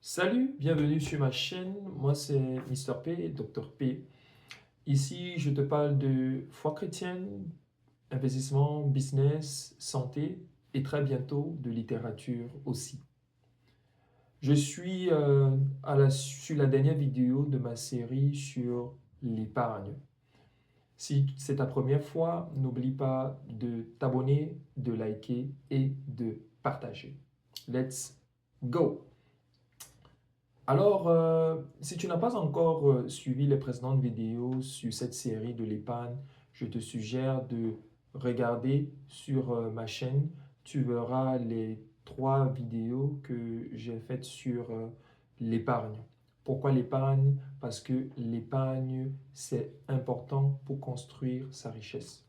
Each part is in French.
Salut, bienvenue sur ma chaîne. Moi, c'est Mister P, Dr P. Ici, je te parle de foi chrétienne, investissement, business, santé et très bientôt de littérature aussi. Je suis sur la dernière vidéo de ma série sur l'épargne. Si c'est ta première fois, n'oublie pas de t'abonner, de liker et de partager. Let's go! Alors, si tu n'as pas encore suivi les précédentes vidéos sur cette série de l'épargne, je te suggère de regarder sur ma chaîne. Tu verras les 3 vidéos que j'ai faites sur l'épargne. Pourquoi l'épargne? Parce que l'épargne, c'est important pour construire sa richesse.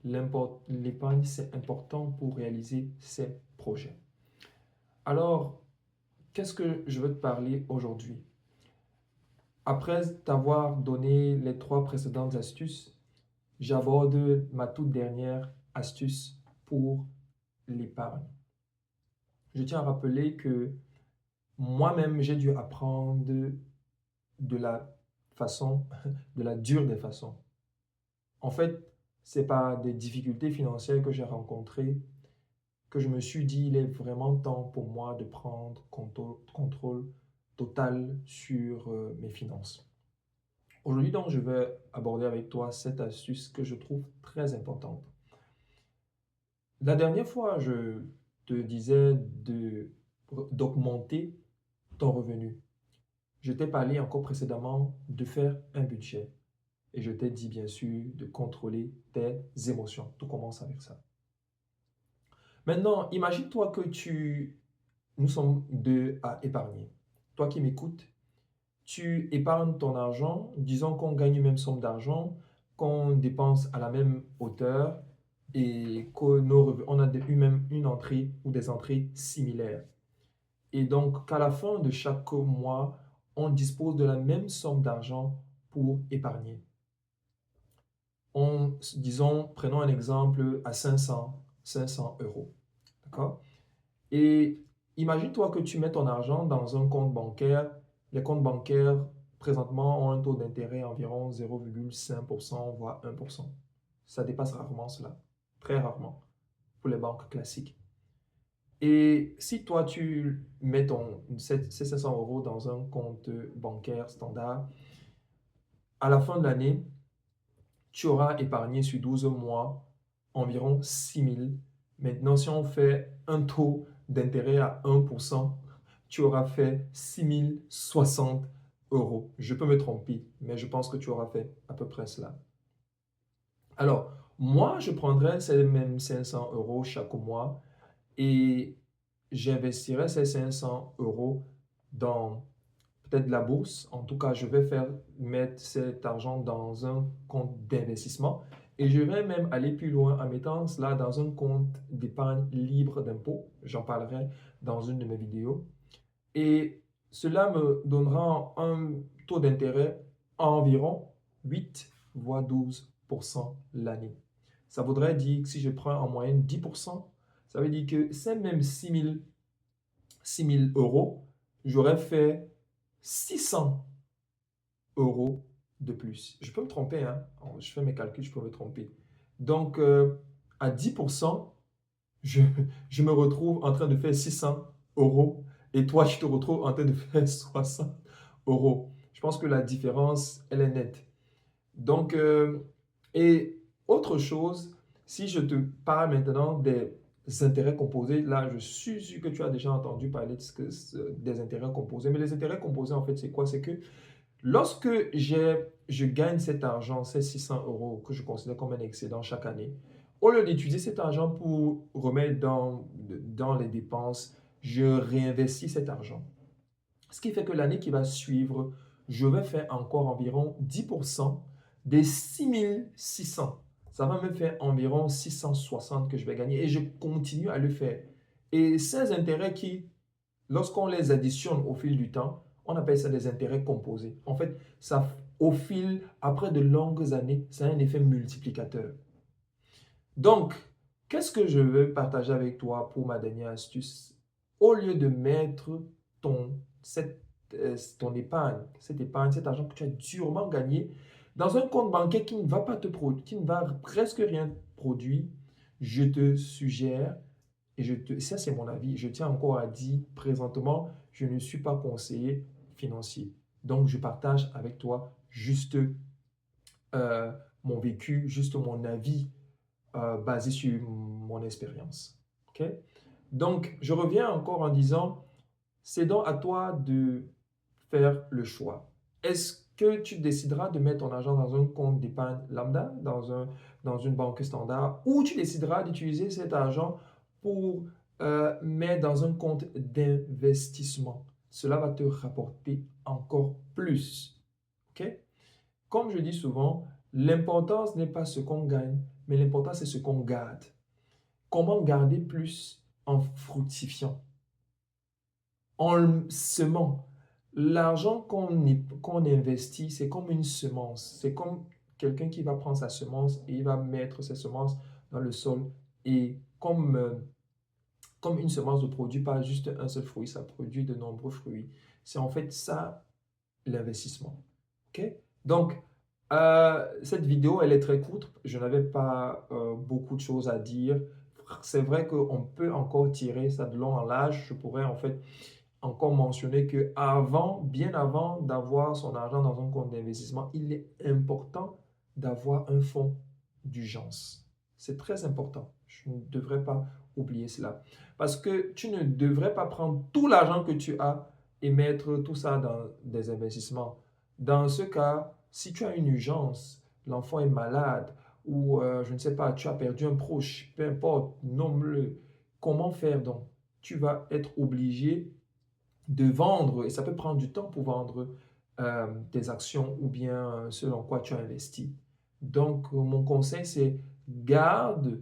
L'épargne, c'est important pour réaliser ses projets. Alors, qu'est-ce que je veux te parler aujourd'hui? Après t'avoir donné les 3 précédentes astuces, j'aborde ma toute dernière astuce pour l'épargne. Je tiens à rappeler que moi-même, j'ai dû apprendre de la façon, de la dure des façons. En fait, c'est par des difficultés financières que j'ai rencontrées que je me suis dit, il est vraiment temps pour moi de prendre contrôle total sur mes finances. Aujourd'hui, donc, je vais aborder avec toi cette astuce que je trouve très importante. La dernière fois, je te disais d'augmenter ton revenu. Je t'ai parlé encore précédemment de faire un budget. Et je t'ai dit, bien sûr, de contrôler tes émotions. Tout commence avec ça. Maintenant, imagine-toi que nous sommes deux à épargner. Toi qui m'écoutes, tu épargnes ton argent, disons qu'on gagne une même somme d'argent, qu'on dépense à la même hauteur et qu'on a eu même une entrée ou des entrées similaires. Et donc qu'à la fin de chaque mois, on dispose de la même somme d'argent pour épargner. Disons, prenons un exemple à 500 euros. D'accord? Et imagine-toi que tu mets ton argent dans un compte bancaire. Les comptes bancaires, présentement, ont un taux d'intérêt environ 0,5%, voire 1%. Ça dépasse rarement cela, très rarement, pour les banques classiques. Et si toi, tu mets ces 500 euros dans un compte bancaire standard, à la fin de l'année, tu auras épargné sur 12 mois environ 6 000. Maintenant, si on fait un taux d'intérêt à 1%, tu auras fait 6 060 euros. Je peux me tromper, mais je pense que tu auras fait à peu près cela. Alors, moi, je prendrais ces mêmes 500 euros chaque mois et j'investirais ces 500 euros dans peut-être la bourse. En tout cas, je vais mettre cet argent dans un compte d'investissement et je vais même aller plus loin en mettant cela dans un compte d'épargne libre d'impôt. J'en parlerai dans une de mes vidéos. Et cela me donnera un taux d'intérêt à environ 8 voire 12% l'année. Ça voudrait dire que si je prends en moyenne 10%, ça veut dire que ces mêmes 6 000 euros, j'aurais fait 600 euros de plus. Je peux me tromper, hein? Je fais mes calculs, je peux me tromper. Donc, à 10%, je, je me retrouve en train de faire 600 euros et toi, tu te retrouves en train de faire 60 euros. Je pense que la différence, elle est nette. Donc, et autre chose, si je te parle maintenant des intérêts composés, là, je suis sûr que tu as déjà entendu parler des intérêts composés. Mais les intérêts composés, en fait, c'est quoi? C'est que lorsque je gagne cet argent, ces 600 euros que je considère comme un excédent chaque année, au lieu d'utiliser cet argent pour remettre dans les dépenses, je réinvestis cet argent. Ce qui fait que l'année qui va suivre, je vais faire encore environ 10% des 6 600. Ça va me faire environ 660 que je vais gagner et je continue à le faire. Et ces intérêts qui, lorsqu'on les additionne au fil du temps, on appelle ça des intérêts composés. En fait, ça, au fil, après de longues années, ça a un effet multiplicateur. Donc, qu'est-ce que je veux partager avec toi pour ma dernière astuce? Au lieu de mettre ton ton épargne, cet argent que tu as durement gagné dans un compte bancaire qui ne va pas te produire, qui ne va presque rien produire, je te suggère, ça c'est mon avis, je tiens encore à dire présentement, je ne suis pas conseiller financier. Donc je partage avec toi juste euh, mon vécu, juste mon avis basé sur mon expérience. OK? Donc, je reviens encore en disant, c'est donc à toi de faire le choix. Est-ce que tu décideras de mettre ton argent dans un compte d'épargne lambda, dans une banque standard, ou tu décideras d'utiliser cet argent pour mettre dans un compte d'investissement? Cela va te rapporter encore plus. OK? Comme je dis souvent, l'importance n'est pas ce qu'on gagne, mais l'important c'est ce qu'on garde. Comment garder plus en fructifiant, en semant? L'argent qu'on investit, c'est comme une semence. C'est comme quelqu'un qui va prendre sa semence et il va mettre ses semences dans le sol. Et comme une semence ne produit pas juste un seul fruit, ça produit de nombreux fruits. C'est en fait ça l'investissement. OK? Donc, cette vidéo, elle est très courte. Je n'avais pas beaucoup de choses à dire. C'est vrai qu'on peut encore tirer ça de long en large. Je pourrais en fait encore mentionner que avant, bien avant d'avoir son argent dans un compte d'investissement, il est important d'avoir un fonds d'urgence. C'est très important. Je ne devrais pas oublier cela. Parce que tu ne devrais pas prendre tout l'argent que tu as et mettre tout ça dans des investissements. Dans ce cas, si tu as une urgence, l'enfant est malade ou je ne sais pas, tu as perdu un proche, peu importe, nomme-le. Comment faire donc? Tu vas être obligé de vendre, et ça peut prendre du temps pour vendre tes actions ou bien selon quoi tu as investi. Donc, mon conseil, c'est garde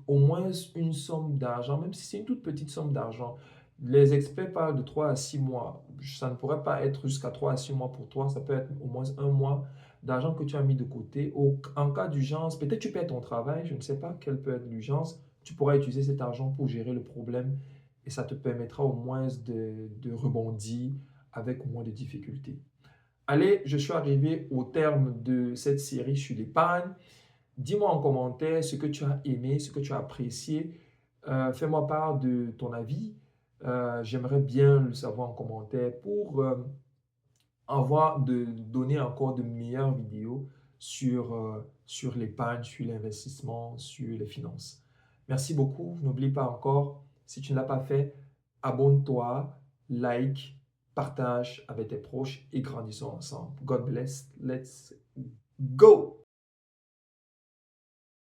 au moins une somme d'argent, même si c'est une toute petite somme d'argent. Les experts parlent de 3 à 6 mois. Ça ne pourrait pas être jusqu'à 3 à 6 mois pour toi, ça peut être au moins un mois d'argent que tu as mis de côté. En cas d'urgence, peut-être tu perds ton travail, je ne sais pas quelle peut être l'urgence, tu pourras utiliser cet argent pour gérer le problème et ça te permettra au moins de rebondir avec moins de difficultés. Allez, je suis arrivé au terme de cette série sur l'épargne. Dis-moi en commentaire ce que tu as aimé, ce que tu as apprécié. Fais-moi part de ton avis. J'aimerais bien le savoir en commentaire pour donner encore de meilleures vidéos sur l'épargne, sur l'investissement, sur les finances. Merci beaucoup. N'oublie pas encore, si tu ne l'as pas fait, abonne-toi, like, partage avec tes proches et grandissons ensemble. God bless. Let's go!